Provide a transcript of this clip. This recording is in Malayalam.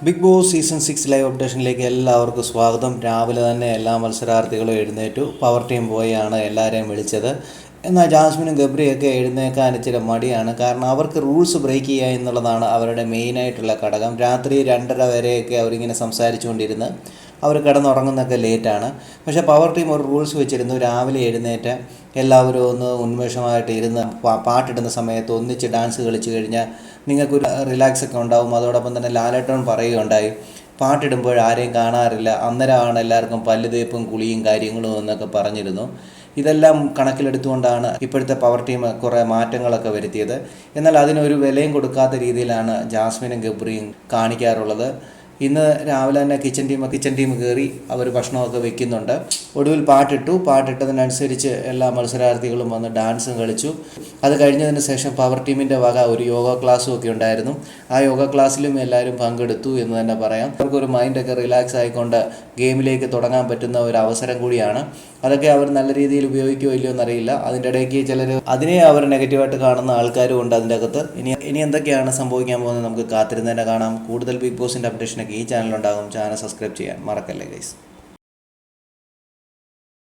ബിഗ് ബോസ് സീസൺ 6 ലൈവ് അപ്ഡേഷനിലേക്ക് എല്ലാവർക്കും സ്വാഗതം. രാവിലെ തന്നെ എല്ലാ മത്സരാർത്ഥികളും എഴുന്നേറ്റു. പവർ ടീം പോയാണ് എല്ലാവരെയും വിളിച്ചത്. എന്നാൽ ജാസ്മിനും ഗബ്രിയൊക്കെ എഴുന്നേക്കാൻ ഇച്ചിരി മടിയാണ്. കാരണം അവർക്ക് റൂൾസ് ബ്രേക്ക് ചെയ്യുക എന്നുള്ളതാണ് അവരുടെ മെയിനായിട്ടുള്ള ഘടകം. രാത്രി 2:30 വരെയൊക്കെ അവരിങ്ങനെ സംസാരിച്ചുകൊണ്ടിരുന്ന് അവർ കിടന്നുറങ്ങുന്നതൊക്കെ ലേറ്റാണ്. പക്ഷേ പവർ ടീം ഒരു റൂൾസ് വെച്ചിരുന്നു. രാവിലെ എഴുന്നേറ്റ് എല്ലാവരും ഒന്ന് ഉന്മേഷമായിട്ട് ഇരുന്ന് പാട്ടിടുന്ന സമയത്ത് ഒന്നിച്ച് ഡാൻസ് കളിച്ച് കഴിഞ്ഞാൽ നിങ്ങൾക്കൊരു റിലാക്സ് ഒക്കെ ഉണ്ടാവും. അതോടൊപ്പം തന്നെ ലാലേട്ടൻ പറയുകയുണ്ടായി, പാട്ടിടുമ്പോൾ ആരെയും കാണാറില്ല, അന്നേരമാണ് എല്ലാവർക്കും പല്ല് തേപ്പും കുളിയും കാര്യങ്ങളും എന്നൊക്കെ പറഞ്ഞിരുന്നു. ഇതെല്ലാം കണക്കിലെടുത്തുകൊണ്ടാണ് ഇപ്പോഴത്തെ പവർ ടീം കുറേ മാറ്റങ്ങളൊക്കെ വരുത്തിയത്. എന്നാൽ അതിനൊരു വിലയും കൊടുക്കാത്ത രീതിയിലാണ് ജാസ്മിനും ഗബ്രിയും കാണിക്കാറുള്ളത്. ഇന്ന് രാവിലെ തന്നെ കിച്ചൺ ടീം കയറി അവർ ഭക്ഷണമൊക്കെ വെക്കുന്നുണ്ട്. ഒടുവിൽ പാട്ടിട്ടതിനനുസരിച്ച് എല്ലാ മത്സരാർത്ഥികളും വന്ന് ഡാൻസും കളിച്ചു. അത് കഴിഞ്ഞതിന് ശേഷം പവർ ടീമിൻ്റെ വക ഒരു യോഗ ക്ലാസ്സും ഒക്കെ ഉണ്ടായിരുന്നു. ആ യോഗ ക്ലാസ്സിലും എല്ലാവരും പങ്കെടുത്തു എന്ന് തന്നെ പറയാം. അവർക്കൊരു മൈൻഡൊക്കെ റിലാക്സ് ആയിക്കൊണ്ട് ഗെയിമിലേക്ക് തുടങ്ങാൻ പറ്റുന്ന ഒരു അവസരം കൂടിയാണ്. അതൊക്കെ അവർ നല്ല രീതിയിൽ ഉപയോഗിക്കുമോ ഇല്ലയോ എന്നറിയില്ല. അതിൻ്റെ ഇടയ്ക്ക് ചിലർ അതിനെ അവർ നെഗറ്റീവായിട്ട് കാണുന്ന ആൾക്കാരും ഉണ്ട് അതിൻ്റെ അകത്ത്. ഇനി എന്തൊക്കെയാണ് സംഭവിക്കാൻ പോകുന്നത് നമുക്ക് കാത്തിരുന്ന് തന്നെ കാണാം. കൂടുതൽ ബിഗ് ബോസിൻ്റെ അപ്ഡേഷനൊക്കെ ഈ ചാനലുണ്ടാകും. ചാനൽ സബ്സ്ക്രൈബ് ചെയ്യാൻ മറക്കല്ലേ ഗൈസ്.